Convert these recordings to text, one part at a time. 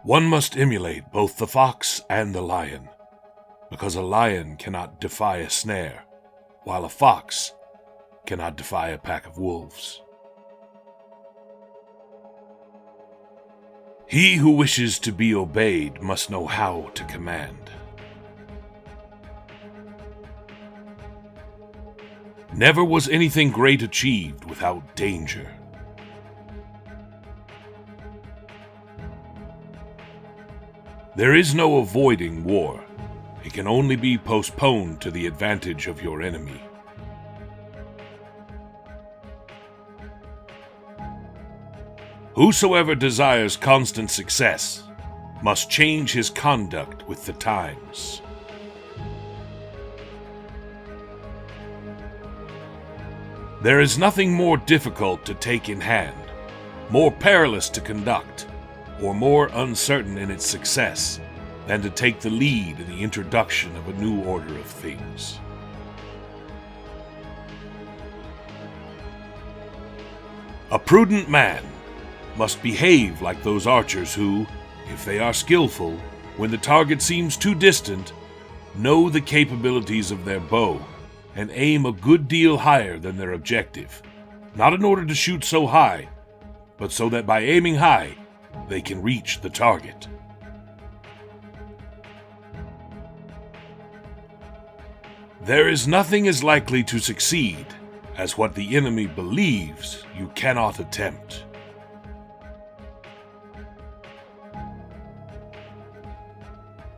One must emulate both the fox and the lion, because a lion cannot defy a snare, while a fox cannot defy a pack of wolves. He who wishes to be obeyed must know how to command. Never was anything great achieved without danger. There is no avoiding war. It can only be postponed to the advantage of your enemy. Whosoever desires constant success must change his conduct with the times. There is nothing more difficult to take in hand, more perilous to conduct, or more uncertain in its success than to take the lead in the introduction of a new order of things. A prudent man must behave like those archers who, if they are skillful, when the target seems too distant, know the capabilities of their bow and aim a good deal higher than their objective, not in order to shoot so high, but so that by aiming high, they can reach the target. There is nothing as likely to succeed as what the enemy believes you cannot attempt.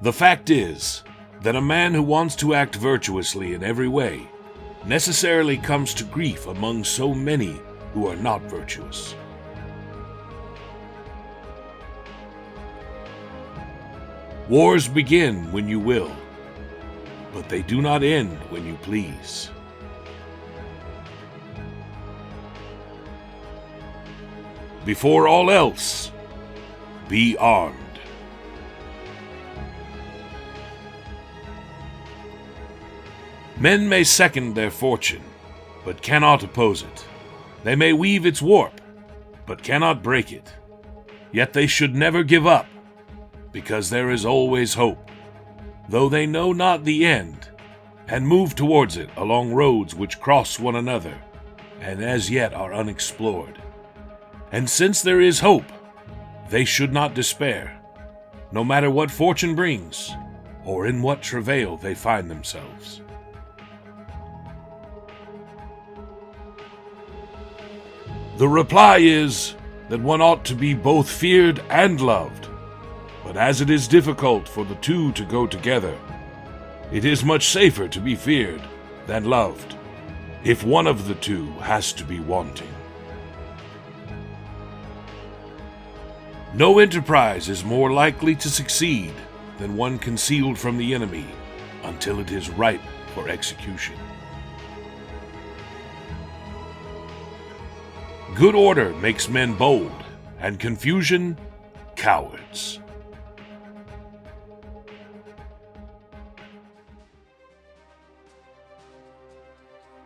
The fact is that a man who wants to act virtuously in every way necessarily comes to grief among so many who are not virtuous. Wars begin when you will, but they do not end when you please. Before all else, be armed. Men may second their fortune, but cannot oppose it. They may weave its warp, but cannot break it. Yet they should never give up, because there is always hope, though they know not the end, and move towards it along roads which cross one another, and as yet are unexplored. And since there is hope, they should not despair, no matter what fortune brings, or in what travail they find themselves. The reply is that one ought to be both feared and loved, but as it is difficult for the two to go together, it is much safer to be feared than loved, if one of the two has to be wanting. No enterprise is more likely to succeed than one concealed from the enemy until it is ripe for execution. Good order makes men bold, and confusion, cowards.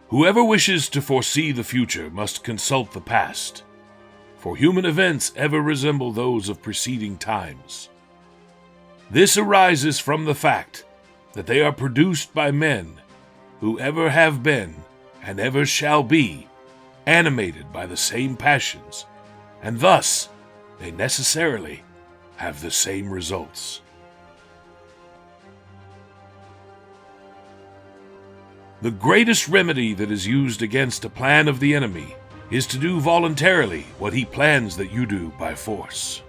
Whoever wishes to foresee the future must consult the past, for human events ever resemble those of preceding times. This arises from the fact that they are produced by men who ever have been and ever shall be animated by the same passions, and thus they necessarily have the same results. The greatest remedy that is used against a plan of the enemy is to do voluntarily what he plans that you do by force.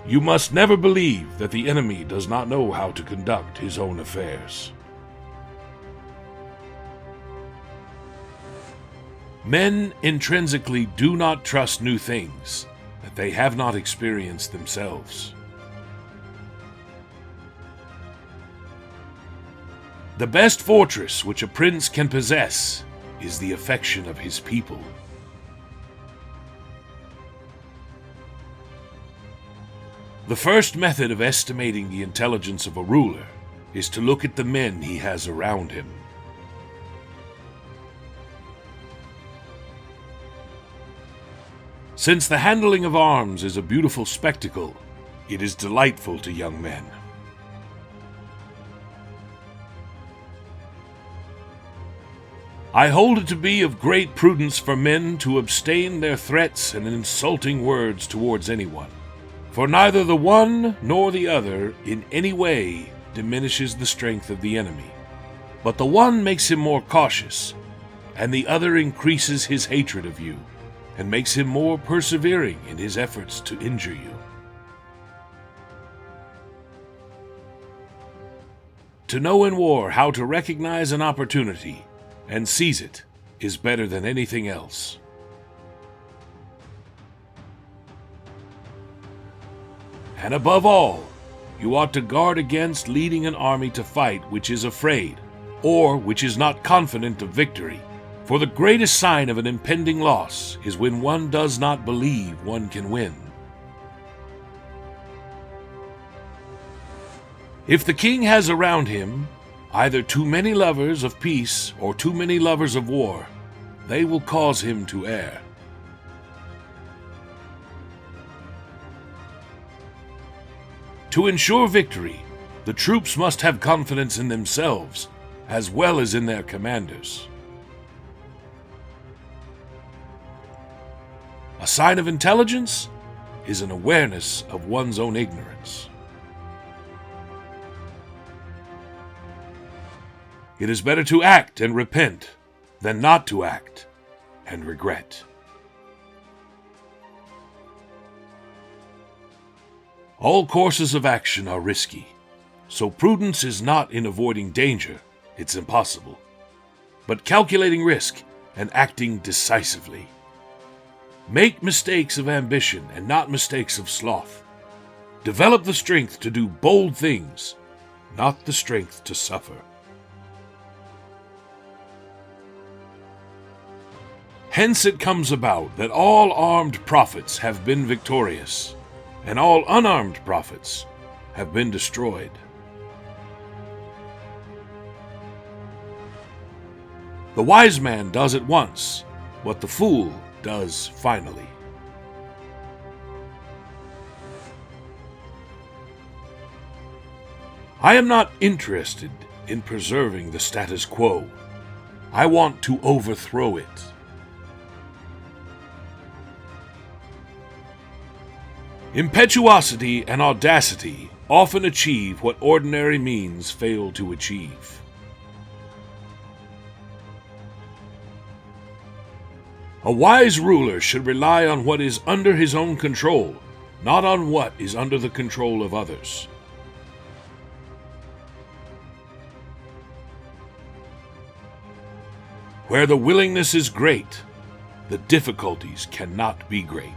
You must never believe that the enemy does not know how to conduct his own affairs. Men intrinsically do not trust new things that they have not experienced themselves. The best fortress which a prince can possess is the affection of his people. The first method of estimating the intelligence of a ruler is to look at the men he has around him. Since the handling of arms is a beautiful spectacle, it is delightful to young men. I hold it to be of great prudence for men to abstain their threats and insulting words towards anyone, for neither the one nor the other in any way diminishes the strength of the enemy, but the one makes him more cautious, and the other increases his hatred of you, and makes him more persevering in his efforts to injure you. To know in war how to recognize an opportunity and seize it is better than anything else. And above all, you ought to guard against leading an army to fight which is afraid, or which is not confident of victory. For the greatest sign of an impending loss is when one does not believe one can win. If the king has around him either too many lovers of peace or too many lovers of war, they will cause him to err. To ensure victory, the troops must have confidence in themselves as well as in their commanders. A sign of intelligence is an awareness of one's own ignorance. It is better to act and repent than not to act and regret. All courses of action are risky, so prudence is not in avoiding danger, it's impossible, but calculating risk and acting decisively. Make mistakes of ambition and not mistakes of sloth. Develop the strength to do bold things, not the strength to suffer. Hence it comes about that all armed prophets have been victorious, and all unarmed prophets have been destroyed. The wise man does at once what the fool does finally. I am not interested in preserving the status quo. I want to overthrow it. Impetuosity and audacity often achieve what ordinary means fail to achieve. A wise ruler should rely on what is under his own control, not on what is under the control of others. Where the willingness is great, the difficulties cannot be great.